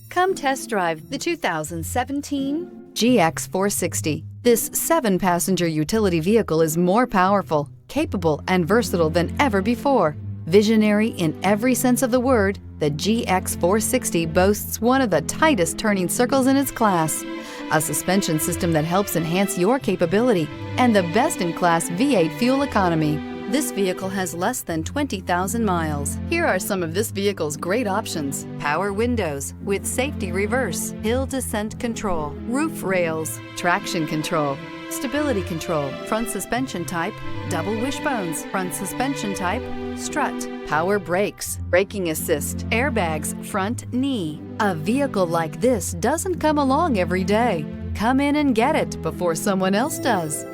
Come test drive the 2017 GX 460. This 7-passenger utility vehicle is more powerful, capable, and versatile than ever before. Visionary in every sense of the word, the GX 460 boasts one of the tightest turning circles in its class, a suspension system that helps enhance your capability, and the best-in-class V8 fuel economy. This vehicle has less than 20,000 miles. Here are some of this vehicle's great options: power windows with safety reverse, hill descent control, roof rails, traction control, stability control, front suspension type, double wishbones, front suspension type, strut, power brakes, braking assist, airbags, front knee. A vehicle like this doesn't come along every day. Come in and get it before someone else does.